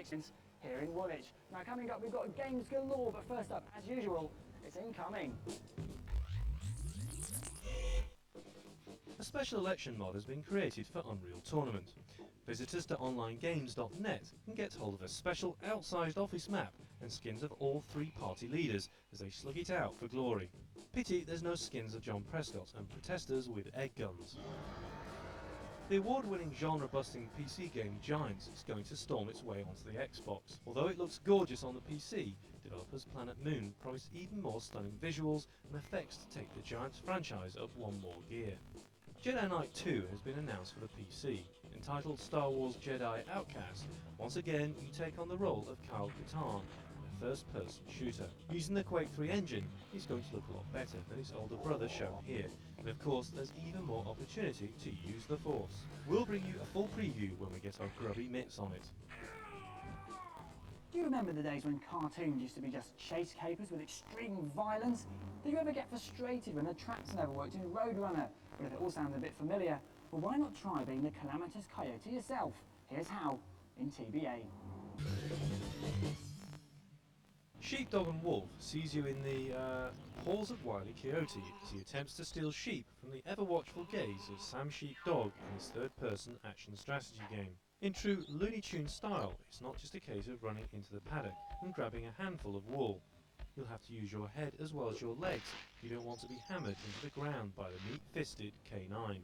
experience here in Woolwich. Now coming up, we've got games galore, but first up, as usual, it's incoming. A special election mod has been created for Unreal Tournament. Visitors to onlinegames.net can get hold of a special outsized office map and skins of all three party leaders as they slug it out for glory. Pity there's no skins of John Prescott and protesters with egg guns. The award-winning genre-busting PC game Giants is going to storm its way onto the Xbox. Although it looks gorgeous on the PC, developers Planet Moon promised even more stunning visuals and effects to take the Giants franchise up one more gear. Jedi Knight 2 has been announced for the PC. Entitled Star Wars Jedi Outcast, once again you take on the role of Kyle Katarn, a first-person shooter. Using the Quake 3 engine, he's going to look a lot better than his older brother shown here, and of course there's even more opportunity to use the Force. We'll bring you a full preview when we get our grubby mitts on it. Do you remember the days when cartoons used to be just chase capers with extreme violence? Did you ever get frustrated when the tracks never worked in Roadrunner? Well, if it all sounds a bit familiar, well, why not try being the calamitous coyote yourself? Here's how, in TBA. Sheepdog and Wolf sees you in the paws of Wile E. Coyote as he attempts to steal sheep from the ever-watchful gaze of Sam Sheepdog in his third-person action strategy game. In true Looney Tunes style, it's not just a case of running into the paddock and grabbing a handful of wool. You'll have to use your head as well as your legs if you don't want to be hammered into the ground by the meat-fisted K9.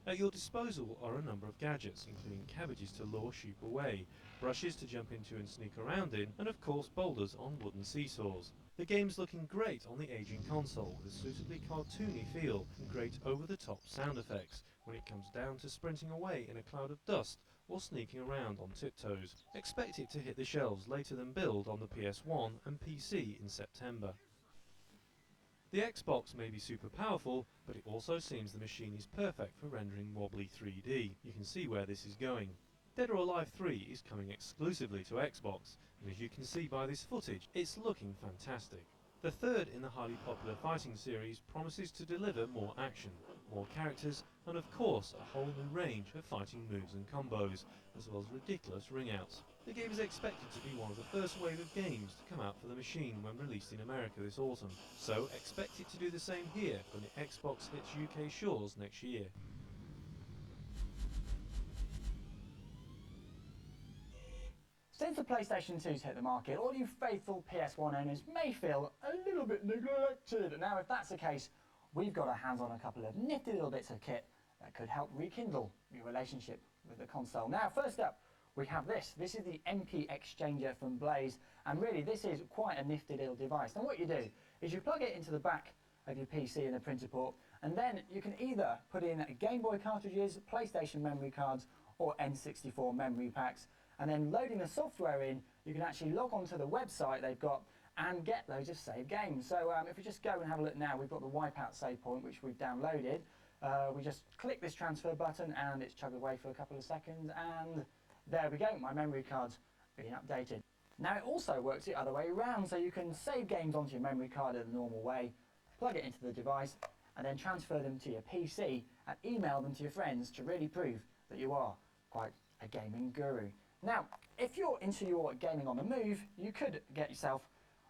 At your disposal are a number of gadgets, including cabbages to lure sheep away, brushes to jump into and sneak around in, and of course boulders on wooden seesaws. The game's looking great on the aging console, with a suitably cartoony feel and great over-the-top sound effects when it comes down to sprinting away in a cloud of dust or sneaking around on tiptoes. Expect it to hit the shelves later than build on the PS1 and PC in September. The Xbox may be super powerful, but it also seems the machine is perfect for rendering wobbly 3D. You can see where this is going. Dead or Alive 3 is coming exclusively to Xbox, and as you can see by this footage, it's looking fantastic. The third in the highly popular fighting series promises to deliver more action, more characters, and of course a whole new range of fighting moves and combos, as well as ridiculous ring-outs. The game is expected to be one of the first wave of games to come out for the machine when released in America this autumn, so expect it to do the same here when the Xbox hits UK shores next year. Since the PlayStation 2's hit the market, all you faithful PS1 owners may feel a little bit neglected. Now, if that's the case, we've got our hands on a couple of nifty little bits of kit that could help rekindle your relationship with the console. Now, first up, we have this. This is the MP Exchanger from Blaze, and really this is quite a nifty little device. Now what you do is you plug it into the back of your PC in a printer port, and then you can either put in Game Boy cartridges, PlayStation memory cards, or N64 memory packs, and then loading the software in, you can actually log on to the website they've got and get loads of saved games. So if we just go and have a look now, we've got the Wipeout save point which we've downloaded. We just click this transfer button and it's chugged away for a couple of seconds, and there we go, my memory card's being updated. Now it also works the other way around, so you can save games onto your memory card in the normal way, plug it into the device, and then transfer them to your PC and email them to your friends to really prove that you are quite a gaming guru. Now, if you're into your gaming on the move, you could get yourself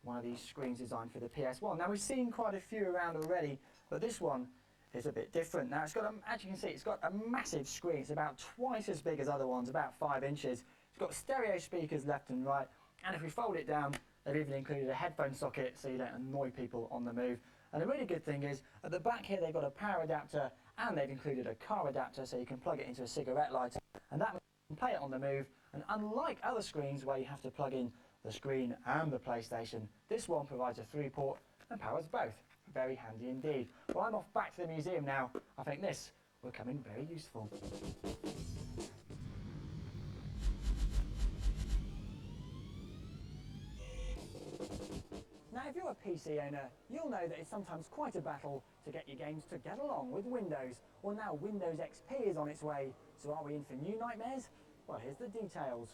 one of these screens designed for the PS1. Now we've seen quite a few around already, but this one is a bit different. Now it's got, as you can see, it's got a massive screen. It's about twice as big as other ones, about 5 inches. It's got stereo speakers left and right, and if we fold it down, they've even included a headphone socket so you don't annoy people on the move. And the really good thing is, at the back here they've got a power adapter, and they've included a car adapter so you can plug it into a cigarette lighter, and that means you can play it on the move. And unlike other screens where you have to plug in the screen and the PlayStation, this one provides a 3-port and powers both. Very handy indeed. Well, I'm off back to the museum now. I think this will come in very useful. Now if you're a PC owner, you'll know that it's sometimes quite a battle to get your games to get along with Windows. Well, now Windows XP is on its way, so are we in for new nightmares? Well, here's the details.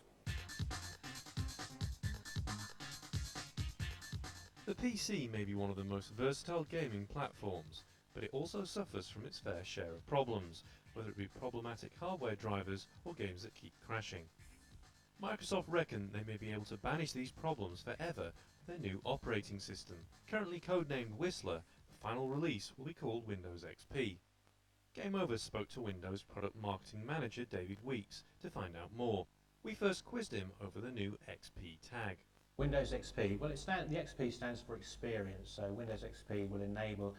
The PC may be one of the most versatile gaming platforms, but it also suffers from its fair share of problems, whether it be problematic hardware drivers or games that keep crashing. Microsoft reckon they may be able to banish these problems forever with their new operating system. Currently codenamed Whistler, the final release will be called Windows XP. Game Over spoke to Windows Product Marketing Manager David Weeks to find out more. We first quizzed him over the new XP tag. Windows XP, well the XP stands for experience, so Windows XP will enable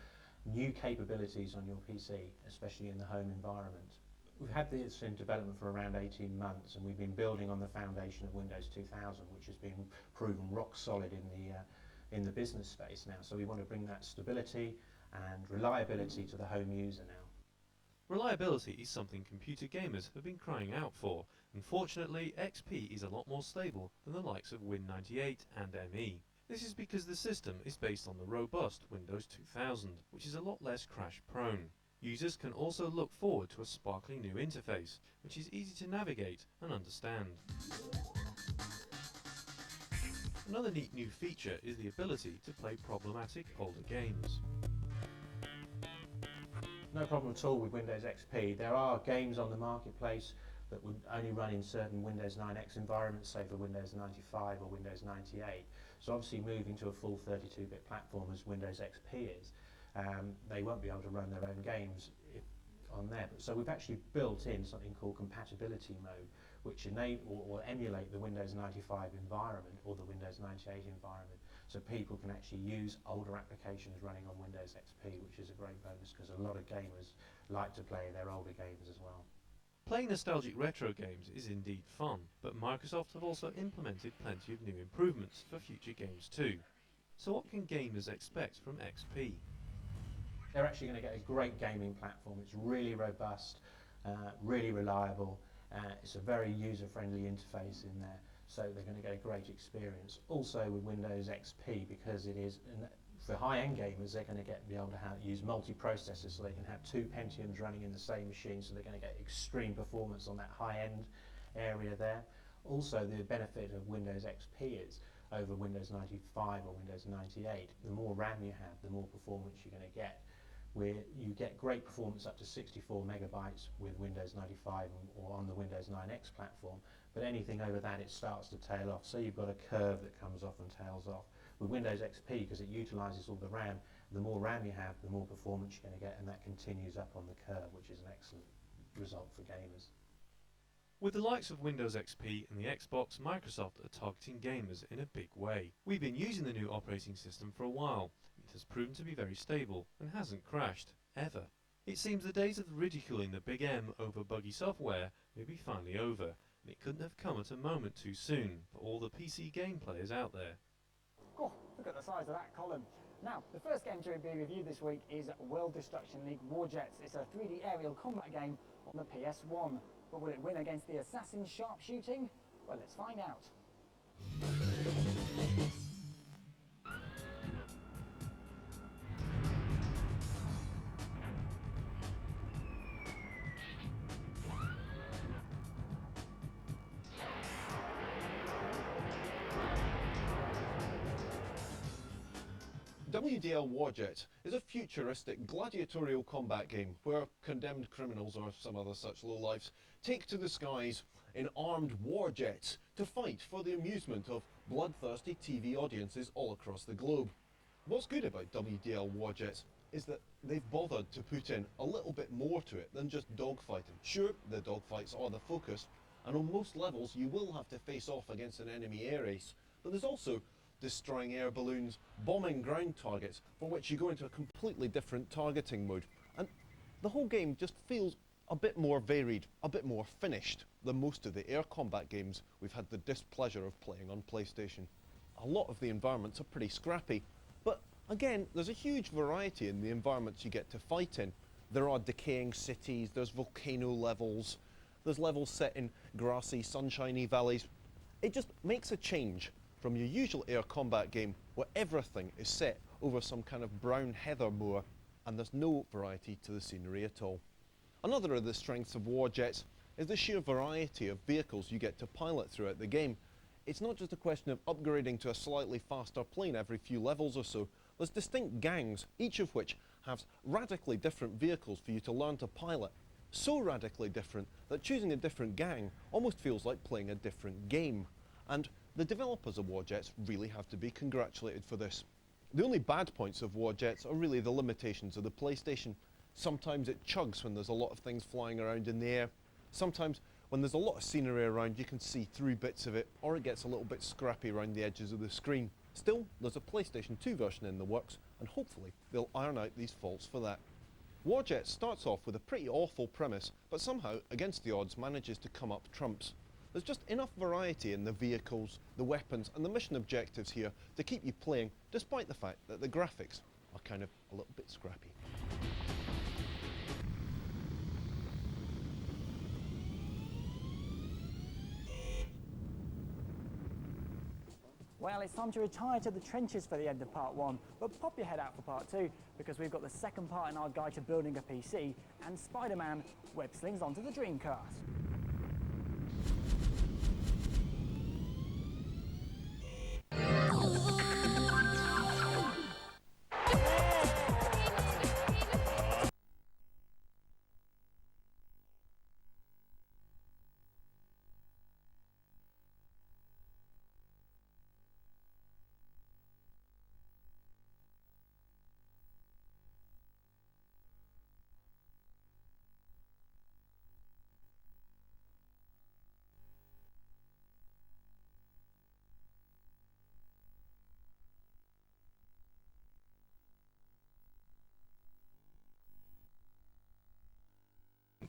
new capabilities on your PC, especially in the home environment. We've had this in development for around 18 months and we've been building on the foundation of Windows 2000, which has been proven rock solid in the business space now. So we want to bring that stability and reliability to the home user now. Reliability is something computer gamers have been crying out for. Unfortunately, XP is a lot more stable than the likes of Win98 and ME. This is because the system is based on the robust Windows 2000, which is a lot less crash prone. Users can also look forward to a sparkling new interface, which is easy to navigate and understand. Another neat new feature is the ability to play problematic older games. No problem at all with Windows XP. There are games on the marketplace that would only run in certain Windows 9X environments, say for Windows 95 or Windows 98. So obviously moving to a full 32-bit platform as Windows XP is, they won't be able to run their own games on there. So we've actually built in something called compatibility mode, which enable or emulate the Windows 95 environment or the Windows 98 environment, so people can actually use older applications running on Windows XP, which is a great bonus because a lot of gamers like to play their older games as well. Playing nostalgic retro games is indeed fun, but Microsoft have also implemented plenty of new improvements for future games too. So what can gamers expect from XP? They're actually going to get a great gaming platform. It's really robust, really reliable. It's a very user-friendly interface in there, so they're going to get a great experience. Also with Windows XP, because it is, for high-end gamers, they're going to be able to use multi-processors, so they can have two Pentiums running in the same machine, so they're going to get extreme performance on that high-end area there. Also, the benefit of Windows XP is, over Windows 95 or Windows 98, the more RAM you have, the more performance you're going to get. Where you get great performance up to 64 megabytes with Windows 95 or on the Windows 9X platform, but anything over that it starts to tail off, so you've got a curve that comes off and tails off. With Windows XP, because it utilises all the RAM, the more RAM you have, the more performance you're going to get, and that continues up on the curve, which is an excellent result for gamers. With the likes of Windows XP and the Xbox, Microsoft are targeting gamers in a big way. We've been using the new operating system for a while. It has proven to be very stable and hasn't crashed, ever. It seems the days of ridiculing the Big M over buggy software may be finally over, and it couldn't have come at a moment too soon for all the PC game players out there. Oh, look at the size of that column. Now, the first game to be reviewed this week is World Destruction League Warjets. It's a 3D aerial combat game on the PS1. But will it win against the assassin sharpshooting? Well, let's find out. WDL Warjet is a futuristic gladiatorial combat game where condemned criminals or some other such lowlifes take to the skies in armed warjets to fight for the amusement of bloodthirsty TV audiences all across the globe. What's good about WDL Warjets is that they've bothered to put in a little bit more to it than just dogfighting. Sure, the dogfights are the focus, and on most levels you will have to face off against an enemy air race, but there's also destroying air balloons, bombing ground targets, for which you go into a completely different targeting mode. And the whole game just feels a bit more varied, a bit more finished than most of the air combat games we've had the displeasure of playing on PlayStation. A lot of the environments are pretty scrappy, but again, there's a huge variety in the environments you get to fight in. There are decaying cities, there's volcano levels, there's levels set in grassy, sunshiny valleys. It just makes a change from your usual air combat game where everything is set over some kind of brown heather moor and there's no variety to the scenery at all. Another of the strengths of Warjets is the sheer variety of vehicles you get to pilot throughout the game. It's not just a question of upgrading to a slightly faster plane every few levels or so. There's distinct gangs, each of which has radically different vehicles for you to learn to pilot. so radically different that choosing a different gang almost feels like playing a different game. And the developers of Warjets really have to be congratulated for this. The only bad points of Warjets are really the limitations of the PlayStation. Sometimes it chugs when there's a lot of things flying around in the air. Sometimes when there's a lot of scenery around you can see through bits of it, or it gets a little bit scrappy around the edges of the screen. Still, there's a PlayStation 2 version in the works, and hopefully they'll iron out these faults for that. Warjets starts off with a pretty awful premise, but somehow, against the odds, manages to come up trumps. There's just enough variety in the vehicles, the weapons and the mission objectives here to keep you playing, despite the fact that the graphics are kind of a little bit scrappy. Well, it's time to retire to the trenches for the end of part 1, but pop your head out for part 2, because we've got the second part in our guide to building a PC and Spider-Man web slings onto the Dreamcast.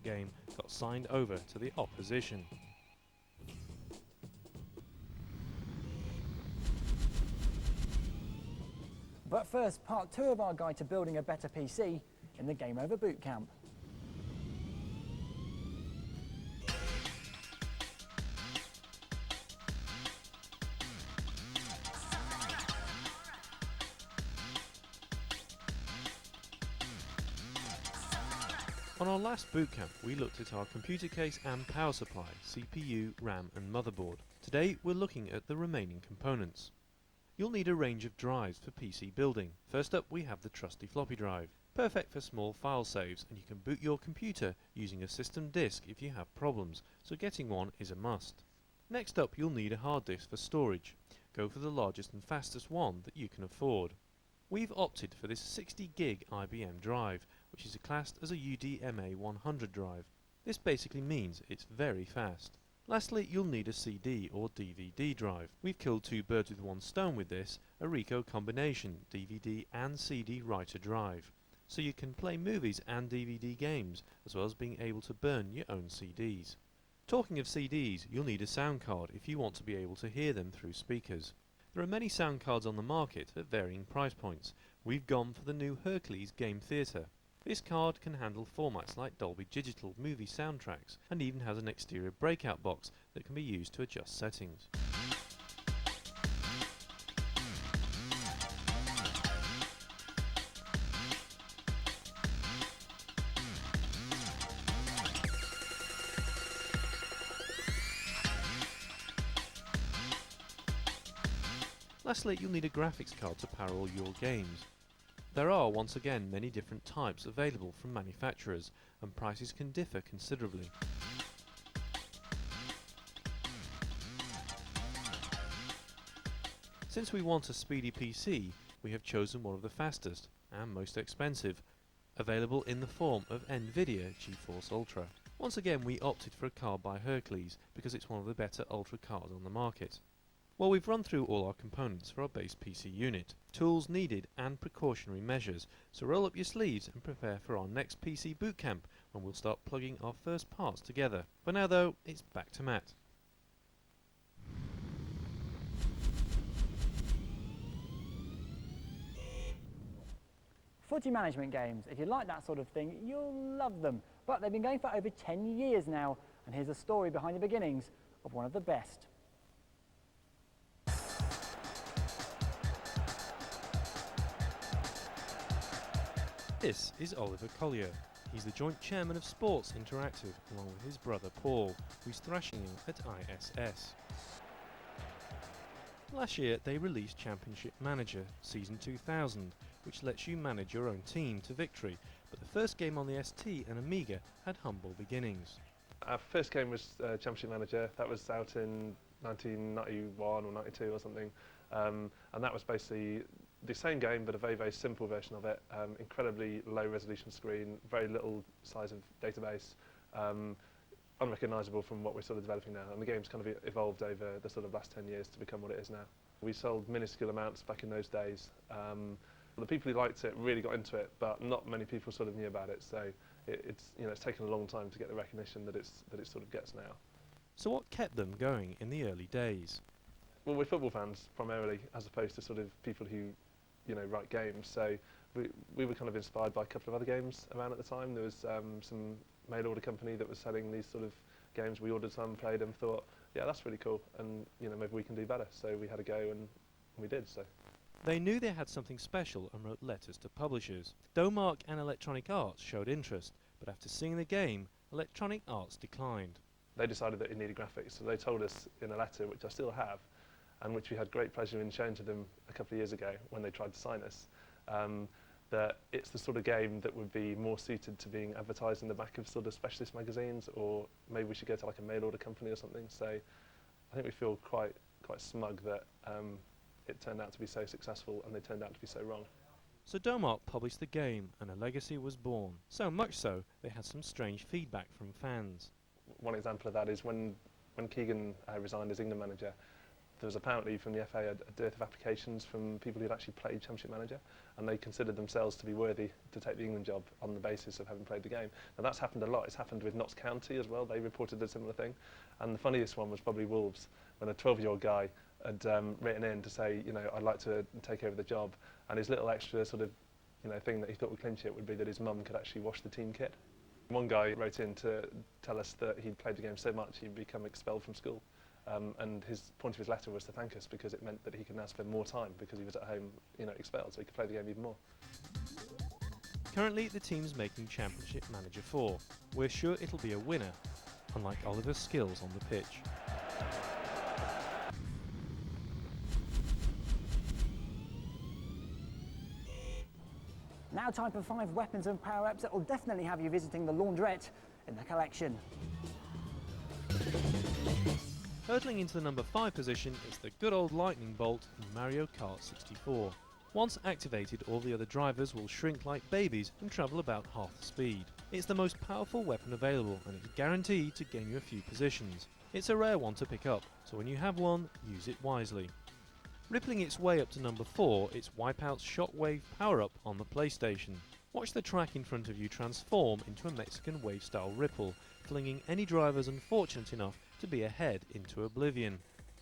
Game got signed over to the opposition. But first, part 2 of our guide to building a better PC in the Game Over Bootcamp. On our last bootcamp, we looked at our computer case and power supply, CPU, RAM and motherboard. Today we're looking at the remaining components. You'll need a range of drives for PC building. First up we have the trusty floppy drive, perfect for small file saves, and you can boot your computer using a system disk if you have problems, so getting one is a must. Next up you'll need a hard disk for storage. Go for the largest and fastest one that you can afford. We've opted for this 60 gig IBM drive, which is classed as a UDMA 100 drive. This basically means it's very fast. Lastly, you'll need a CD or DVD drive. We've killed two birds with one stone with this, a Ricoh combination DVD and CD writer drive. So you can play movies and DVD games, as well as being able to burn your own CDs. Talking of CDs, you'll need a sound card if you want to be able to hear them through speakers. There are many sound cards on the market at varying price points. We've gone for the new Hercules Game Theatre. This card can handle formats like Dolby Digital movie soundtracks and even has an exterior breakout box that can be used to adjust settings. Lastly, you'll need a graphics card to power all your games. There are, once again, many different types available from manufacturers, and prices can differ considerably. Since we want a speedy PC, we have chosen one of the fastest and most expensive, available in the form of NVIDIA GeForce Ultra. Once again, we opted for a card by Hercules because it's one of the better Ultra cards on the market. Well, we've run through all our components for our base PC unit, tools needed and precautionary measures, so roll up your sleeves and prepare for our next PC bootcamp when we'll start plugging our first parts together. For now though, it's back to Matt. Footy management games, if you like that sort of thing, you'll love them. But they've been going for over 10 years now, and here's a story behind the beginnings of one of the best. This is Oliver Collier. He's the joint chairman of Sports Interactive, along with his brother Paul, who's thrashing him at ISS. Last year they released Championship Manager Season 2000, which lets you manage your own team to victory, but the the first game on the ST and Amiga had humble beginnings. Our first game was Championship Manager. That was out in 1991 or 92 or something, and that was basically the same game but a very, very simple version of it. Incredibly low resolution screen, very little size of database, unrecognisable from what we're sort of developing now, and the game's kind of evolved over the sort of last 10 years to become what it is now. We sold minuscule amounts back in those days. The people who liked it really got into it, but not many people sort of knew about it, so it's taken a long time to get the recognition that it sort of gets now. So what kept them going in the early days? Well, we're football fans primarily, as opposed to sort of people who write games, so we were kind of inspired by a couple of other games around at the time. There was some mail order company that was selling these sort of games. We ordered some, played them, thought, yeah, that's really cool, and maybe we can do better. So we had a go, and we did. So they knew they had something special and wrote letters to publishers. Domark and Electronic Arts showed interest, but after seeing the game, Electronic Arts declined. They decided that it needed graphics, so they told us in a letter, which I still have, and which we had great pleasure in showing to them a couple of years ago when they tried to sign us, that it's the sort of game that would be more suited to being advertised in the back of sort of specialist magazines, or maybe we should go to like a mail order company or something. So I think we feel quite smug that it turned out to be so successful and they turned out to be so wrong. So Domark published the game and a legacy was born. So much so, they had some strange feedback from fans. One example of that is when Keegan resigned as England manager, there was apparently from the FA a dearth of applications from people who'd actually played Championship Manager, and they considered themselves to be worthy to take the England job on the basis of having played the game. Now that's happened a lot. It's happened with Notts County as well. They reported a similar thing. And the funniest one was probably Wolves, when a 12-year-old guy had written in to say, I'd like to take over the job, and his little extra sort of thing that he thought would clinch it would be that his mum could actually wash the team kit. One guy wrote in to tell us that he'd played the game so much he'd become expelled from school. And his point of his letter was to thank us because it meant that he could now spend more time because he was at home, expelled, so he could play the game even more. Currently, the team's making Championship Manager 4. We're sure it'll be a winner, unlike Oliver's skills on the pitch. Now time for 5 weapons and power-ups that will definitely have you visiting the laundrette in the collection. Hurtling into the number 5 position is the good old lightning bolt in Mario Kart 64. Once activated, all the other drivers will shrink like babies and travel about half the speed. It's the most powerful weapon available and it's guaranteed to gain you a few positions. It's a rare one to pick up, so when you have one, use it wisely. Rippling its way up to number 4, it's Wipeout's Shockwave power-up on the PlayStation. Watch the track in front of you transform into a Mexican wave-style ripple, flinging any drivers unfortunate enough to be ahead into oblivion.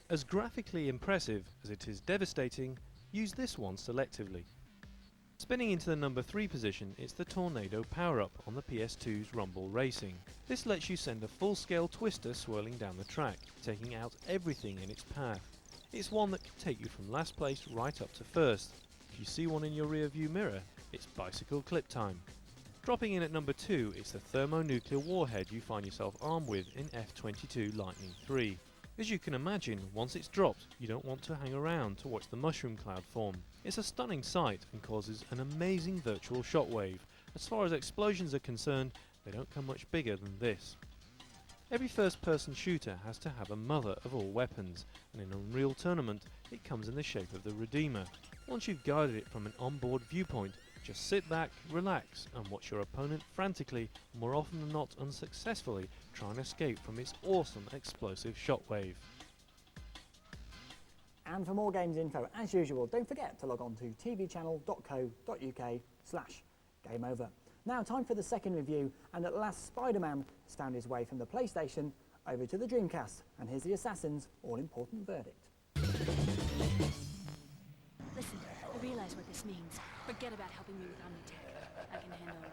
As graphically impressive as it is devastating, use this one selectively. Spinning into the number 3 position, it's the Tornado power-up on the PS2's Rumble Racing. This lets you send a full-scale twister swirling down the track, taking out everything in its path. It's one that can take you from last place right up to first. If you see one in your rear view mirror, it's bicycle clip time. Dropping in at number 2, it's the thermonuclear warhead you find yourself armed with in F-22 Lightning III. As you can imagine, once it's dropped, you don't want to hang around to watch the mushroom cloud form. It's a stunning sight and causes an amazing virtual shockwave. As far as explosions are concerned, they don't come much bigger than this. Every first-person shooter has to have a mother of all weapons, and in Unreal Tournament, it comes in the shape of the Redeemer. Once you've guided it from an onboard viewpoint, just sit back, relax, and watch your opponent frantically, more often than not unsuccessfully, try and escape from its awesome explosive shockwave. And for more games info, as usual, don't forget to log on to tvchannel.co.uk/gameover. Now time for the second review, and at last Spider-Man has found his way from the PlayStation over to the Dreamcast, and here's the Assassin's all-important verdict. Listen, I realize what this means. Forget about helping me with Omnitech. I can handle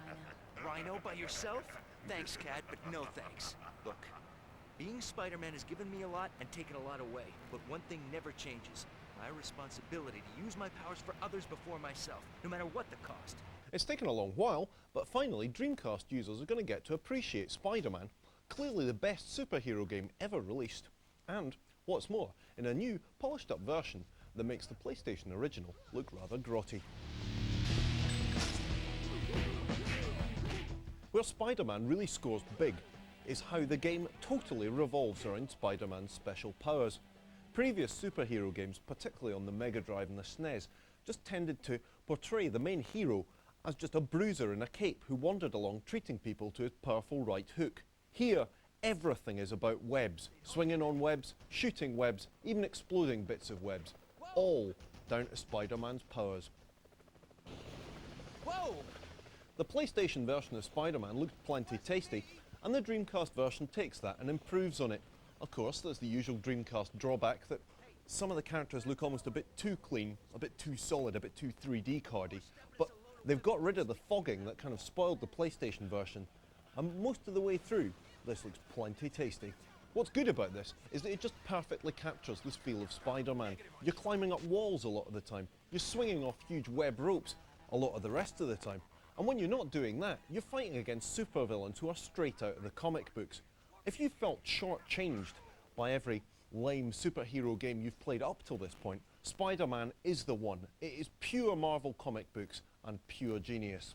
Rhino. Rhino by yourself? Thanks, Cat, but no thanks. Look, being Spider-Man has given me a lot and taken a lot away, but one thing never changes. My responsibility to use my powers for others before myself, no matter what the cost. It's taken a long while, but finally Dreamcast users are going to get to appreciate Spider-Man, clearly the best superhero game ever released. And, what's more, in a new, polished-up version that makes the PlayStation original look rather grotty. Where Spider-Man really scores big is how the game totally revolves around Spider-Man's special powers. Previous superhero games, particularly on the Mega Drive and the SNES, just tended to portray the main hero as just a bruiser in a cape who wandered along treating people to his powerful right hook. Here, everything is about webs, swinging on webs, shooting webs, even exploding bits of webs, all down to Spider-Man's powers. Whoa! The PlayStation version of Spider-Man looked plenty tasty, and the Dreamcast version takes that and improves on it. Of course, there's the usual Dreamcast drawback that some of the characters look almost a bit too clean, a bit too solid, a bit too 3D cardy, but they've got rid of the fogging that kind of spoiled the PlayStation version, and most of the way through, this looks plenty tasty. What's good about this is that it just perfectly captures this feel of Spider-Man. You're climbing up walls a lot of the time, you're swinging off huge web ropes a lot of the rest of the time, and when you're not doing that, you're fighting against supervillains who are straight out of the comic books. If you felt shortchanged by every lame superhero game you've played up till this point, Spider-Man is the one. It is pure Marvel comic books and pure genius.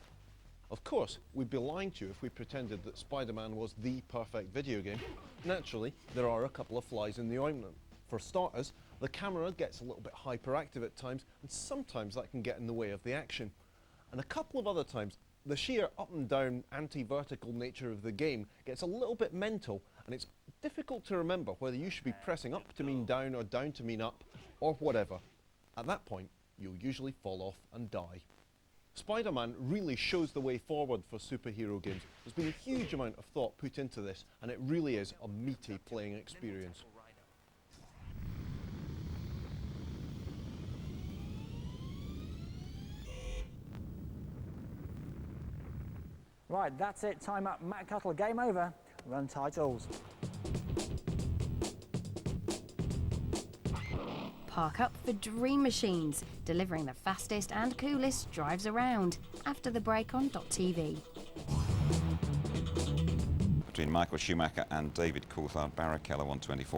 Of course, we'd be lying to you if we pretended that Spider-Man was the perfect video game. Naturally, there are a couple of flies in the ointment. For starters, the camera gets a little bit hyperactive at times, and sometimes that can get in the way of the action. And a couple of other times, the sheer up and down anti-vertical nature of the game gets a little bit mental, and it's difficult to remember whether you should be pressing up to mean down or down to mean up, or whatever. At that point, you'll usually fall off and die. Spider-Man really shows the way forward for superhero games. There's been a huge amount of thought put into this, and it really is a meaty playing experience. Right, that's it. Time up. Matt Cuttle, game over. Run titles. Park up for Dream Machines, delivering the fastest and coolest drives around. After the break on .tv. Between Michael Schumacher and David Coulthard, Barrichello on 24.